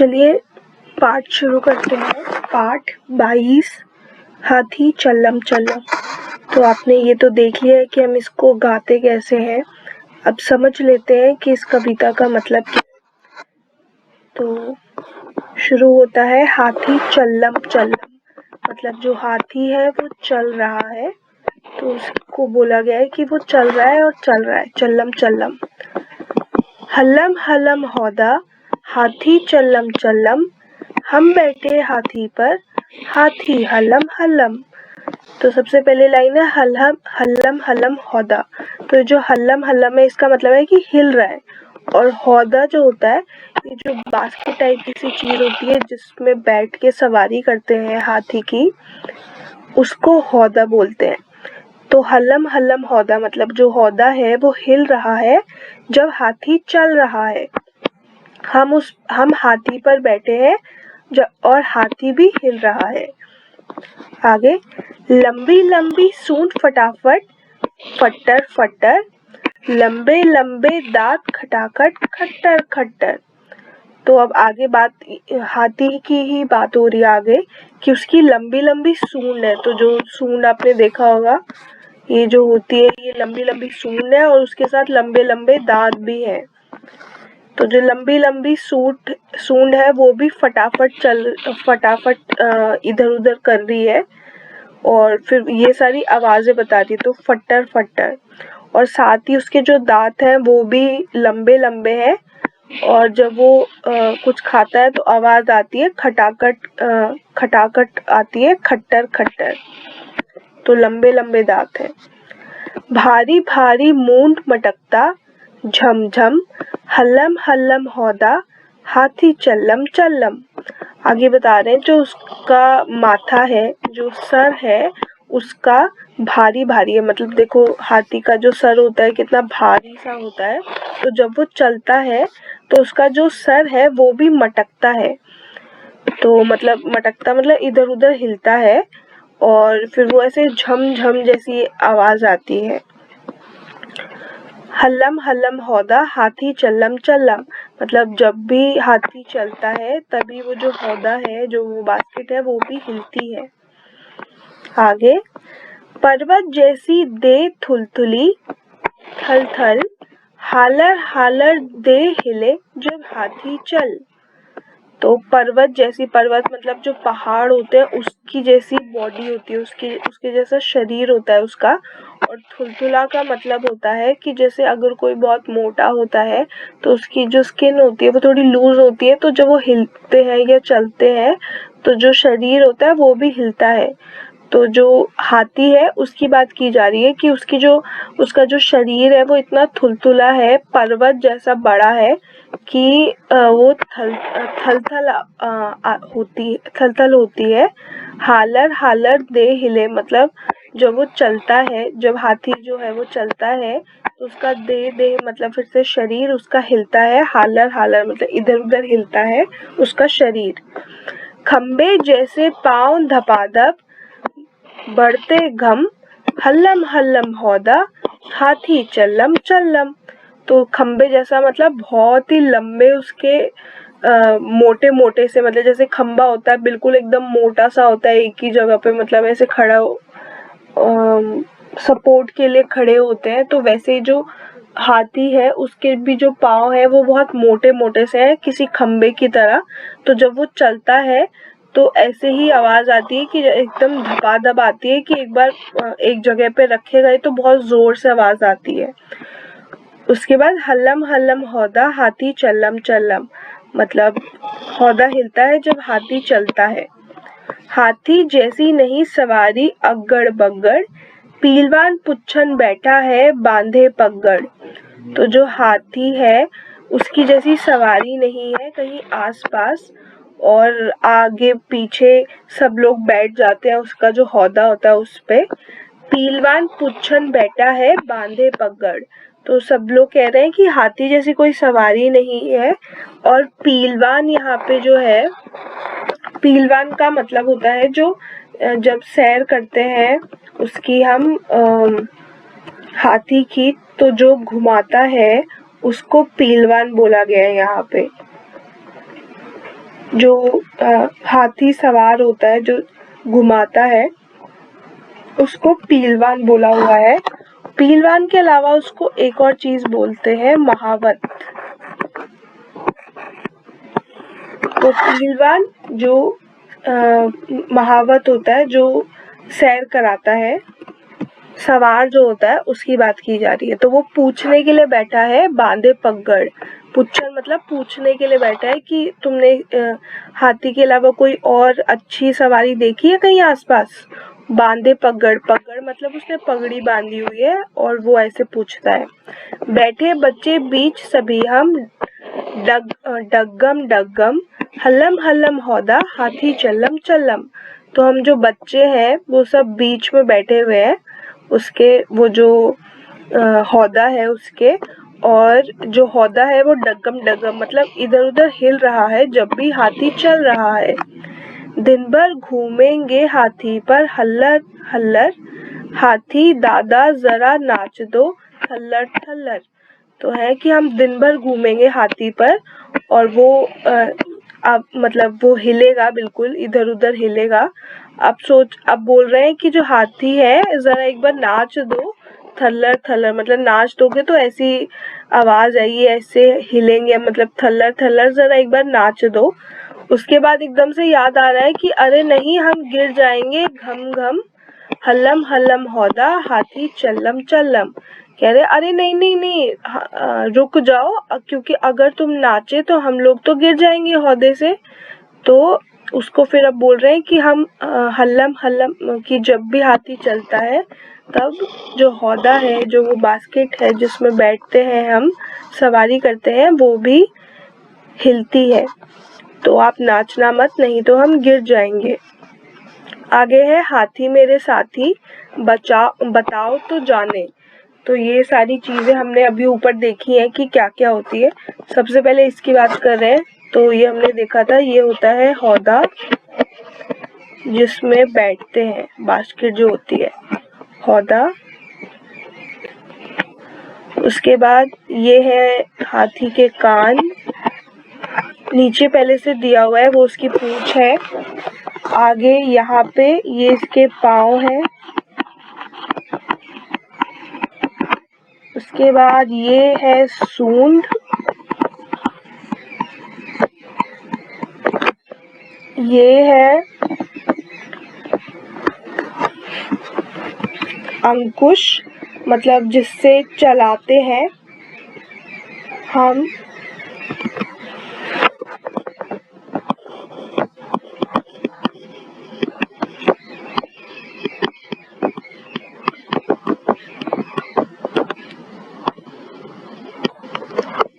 चलिए पाठ शुरू करते हैं। पाठ 22 हाथी चल्लम चल्लम। तो आपने ये तो देख लिया है कि हम इसको गाते कैसे हैं। अब समझ लेते हैं कि इस कविता का मतलब क्या है। तो शुरू होता है हाथी चल्लम चल्लम, मतलब जो हाथी है वो चल रहा है, तो उसको बोला गया है कि वो चल रहा है और चल रहा है, चल्लम चल्लम। हल्लम हल्लम हौदा हाथी चल्लम चल्लम, हम बैठे हाथी पर हाथी हल्लम हल्लम। तो सबसे पहले लाइन है हल्लम हल्लम हल्लम हौदा। तो जो हल्लम हल्लम है इसका मतलब है कि हिल रहा है, और हौदा जो होता है ये जो बास्केट टाइप की सी चीज होती है जिसमें बैठ के सवारी करते हैं हाथी की, उसको हौदा बोलते हैं। तो हल्लम हल्लम हौदा मतलब जो हौदा है वो हिल रहा है जब हाथी चल रहा है। हम हाथी पर बैठे हैं और हाथी भी हिल रहा है। आगे लंबी लंबी सूंड फटाफट फट्टर फट्टर, लंबे लंबे दांत खटाखट खट्टर खट्टर। तो अब आगे बात हाथी की ही बात हो रही है आगे कि उसकी लंबी लंबी सूंड है। तो जो सूंड आपने देखा होगा, ये जो होती है ये लंबी लंबी सूंड है और उसके साथ लंबे लंबे दांत भी हैं। तो जो लंबी लंबी सूंड है वो भी फटाफट इधर उधर कर रही है, और फिर ये सारी आवाजें बता रही है। तो फट्टर फट्टर, और साथ ही उसके जो दांत हैं वो भी लंबे लंबे हैं, और जब वो कुछ खाता है तो आवाज आती है खटाखट खटाखट आती है, खट्टर खट्टर। तो लंबे लंबे दांत हैं। भारी भारी मूंड मटकता झमझम, हल्लम हल्लम हौदा हाथी चल्लम चल्लम। आगे बता रहे हैं जो उसका माथा है, जो सर है उसका भारी भारी है। मतलब देखो हाथी का जो सर होता है कितना भारी सा होता है, तो जब वो चलता है तो उसका जो सर है वो भी मटकता है। तो मतलब मटकता मतलब इधर उधर हिलता है, और फिर वो ऐसे झम झम जैसी आवाज आती है। हल्लम हल्लम हौदा हाथी चल्लम चल्लम, मतलब जब भी हाथी चलता है तभी वो जो हौदा है, जो वो बास्केट है, वो भी हिलती है। आगे पर्वत जैसी दे थुलथुली थल थल, हालर हालर दे हिले जब हाथी चल। तो पर्वत जैसी, पर्वत मतलब जो पहाड़ होते हैं उसकी जैसी बॉडी होती है, उसके जैसा शरीर होता है उसका। और थुलथुला का मतलब होता है कि जैसे अगर कोई बहुत मोटा होता है तो उसकी जो स्किन होती है वो थोड़ी लूज होती है, तो जब वो हिलते हैं या चलते हैं तो जो शरीर होता है वो भी हिलता है। तो जो हाथी है उसकी बात की जा रही है कि उसका जो शरीर है वो इतना थुलथुला है, पर्वत जैसा बड़ा है कि वो थलथल होती है। हालर हालर दे हिले मतलब जब वो चलता है, जब हाथी जो है वो चलता है तो उसका दे मतलब फिर से शरीर उसका हिलता है। हालर हालर मतलब इधर उधर हिलता है उसका शरीर। खंबे जैसे पांव धपाधप बढ़ते घम, हल्लम हल्लम हौदा हाथी चल्लम चल्लम। तो खंबे जैसा मतलब बहुत ही लंबे उसके मोटे मोटे से, मतलब जैसे खंबा होता है बिल्कुल एकदम मोटा सा होता है एक ही जगह पे, मतलब ऐसे खड़ा सपोर्ट के लिए खड़े होते हैं। तो वैसे जो हाथी है उसके भी जो पाँव है वो बहुत मोटे मोटे से है, किसी खंबे की तरह। तो जब वो चलता है तो ऐसे ही आवाज आती है कि एकदम धपाधप आती है कि एक बार एक जगह पे रखे गए तो बहुत जोर से आवाज आती है। उसके बाद हल्लम हल्लम हौदा हाथी चल्लम चल्लम, मतलब हौदा हिलता है जब हाथी चलता है। हाथी जैसी नहीं सवारी अग्गड़ बग्गड़, पीलवान पुच्छन बैठा है बांधे पगड़। तो जो हाथी है उसकी जैसी सवारी नहीं है कहीं आसपास, और आगे पीछे सब लोग बैठ जाते हैं उसका जो हौदा होता है उस पे। पीलवान पुच्छन बैठा है बांधे पगड़, तो सब लोग कह रहे हैं कि हाथी जैसी कोई सवारी नहीं है। और पीलवान यहाँ पे जो है, पीलवान का मतलब होता है जो जब सैर करते हैं उसकी हम हाथी की, तो जो घुमाता है उसको पीलवान बोला गया है यहाँ पे। जो हाथी सवार होता है, जो घुमाता है, उसको पीलवान बोला हुआ है। पीलवान के अलावा उसको एक और चीज बोलते हैं, महावत। तो पीलवान जो महावत होता है, जो सैर कराता है, सवार जो होता है, उसकी बात की जा रही है। तो वो पूछने के लिए बैठा है, बांधे पगड़। पुच्छर मतलब पूछने के लिए बैठा है कि तुमने हाथी के अलावा कोई और अच्छी सवारी देखी है कहीं आसपास। बांधे पगड़, पगड़ मतलब उसने पगड़ी बांधी हुई है और वो ऐसे पूछता है। बैठे बच्चे बीच सभी हम, डग्गम डग्गम, हल्लम हल्लम हौदा, हाथी चल्लम चल्लम। तो हम जो बच्चे हैं वो सब बीच में बैठे हुए हैं, उसके वो जो हौदा है उसके, और जो हौदा है वो डग्गम डग्गम मतलब इधर उधर हिल रहा है जब भी हाथी चल रहा है। दिन भर घूमेंगे हाथी पर हल्लर हल्लर, हाथी दादा जरा नाच दो थल्लर थल्लर। तो है कि हम दिन भर घूमेंगे हाथी पर और वो अब मतलब वो हिलेगा, बिल्कुल इधर उधर हिलेगा। अब बोल रहे हैं कि जो हाथी है जरा एक बार नाच दो थल्लर थल्लर, मतलब नाच दोगे तो ऐसी आवाज आएगी, ऐसे हिलेंगे, मतलब थल्लर थल्लर, जरा एक बार नाच दो। उसके बाद एकदम से याद आ रहा है कि अरे नहीं, हम गिर जाएंगे, घम घम, हल्लम हल्लम हौदा, हाथी चल्लम चल्लम। कह रहे अरे नहीं नहीं नहीं, रुक जाओ, क्योंकि अगर तुम नाचे तो हम लोग तो गिर जाएंगे हौदे से। तो उसको फिर अब बोल रहे हैं कि हम हल्लम हल्लम, कि जब भी हाथी चलता है तब जो हौदा है, जो वो बास्केट है जिसमें बैठते हैं हम, सवारी करते हैं, वो भी हिलती है। तो आप नाचना मत, नहीं तो हम गिर जाएंगे। आगे है हाथी मेरे साथी, बताओ तो जाने। तो ये सारी चीजें हमने अभी ऊपर देखी हैं कि क्या क्या होती है। सबसे पहले इसकी बात कर रहे हैं, तो ये हमने देखा था, ये होता है हौदा जिसमें बैठते हैं, बास्केट जो होती है, हौदा। उसके बाद ये है हाथी के कान, नीचे पहले से दिया हुआ है, वो उसकी पूंछ है। आगे यहाँ पे ये इसके पाँव है। उसके बाद ये है सूंड, ये है अंकुश, मतलब जिससे चलाते हैं हम।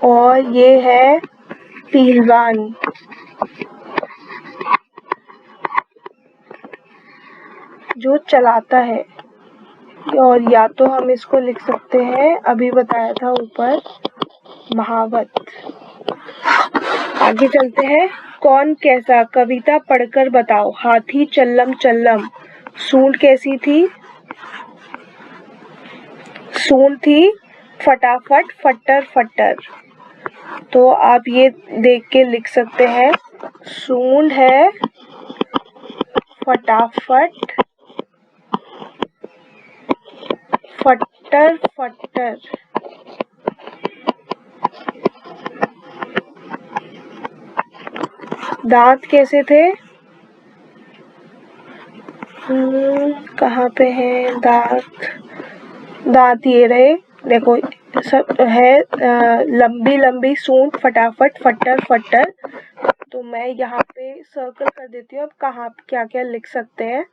और ये है पहलवान, जो चलाता है। और या तो हम इसको लिख सकते हैं, अभी बताया था ऊपर, महावत। आगे चलते हैं, कौन कैसा, कविता पढ़कर बताओ। हाथी चल्लम चल्लम, सूंड कैसी थी, सूंड थी फटाफट फट्टर फट्टर। तो आप ये देख के लिख सकते हैं, सूंड है फटाफट फट्टर फट्टर। दांत कैसे थे, कहाँ पे है दांत, दांत ये रहे, देखो सब है, लंबी लंबी सूंड, फटाफट फट्टर फट्टर। तो मैं यहाँ पे सर्कल कर देती हूँ, अब कहाँ क्या क्या लिख सकते हैं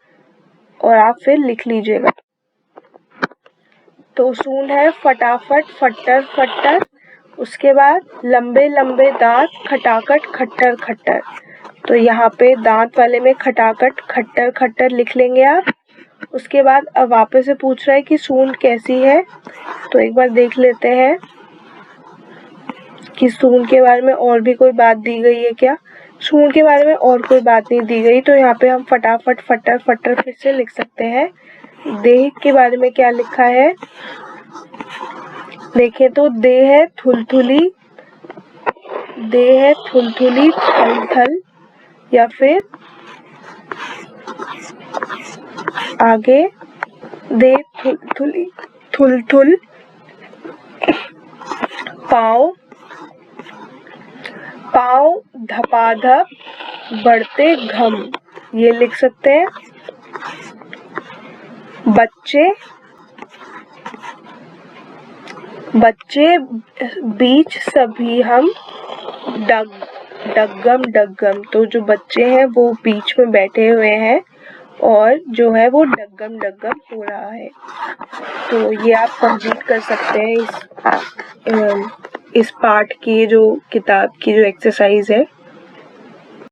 और आप फिर लिख लीजिएगा। तो सूंड है फटाफट फट्टर फट्टर। उसके बाद लंबे लंबे दांत, खटाखट खट्टर खट्टर। तो यहाँ पे दांत वाले में खटाखट खट्टर खट्टर लिख लेंगे आप। उसके बाद अब वापस से पूछ रहा है कि सूंड कैसी है, तो एक बार देख लेते हैं कि सूंड के बारे में और भी कोई बात दी गई है क्या। सूंड के बारे में और कोई बात नहीं दी गई, तो यहाँ पे हम फटाफट फट्टर फट्टर फिर से लिख सकते हैं। देह के बारे में क्या लिखा है, देखें तो देह है थुलथुली, देह है थुलथुली थल थल। या फिर आगे दे थुल थुली थुल थुल, पाँव पाँव धपाधप बढ़ते घम, ये लिख सकते हैं। बच्चे बच्चे बीच सभी हम डग्गम डग्गम, तो जो बच्चे हैं वो बीच में बैठे हुए हैं और जो है वो डग्गम डग्गम हो रहा है। तो ये आप कंप्लीट कर सकते हैं इस पाठ की जो किताब की जो एक्सरसाइज है।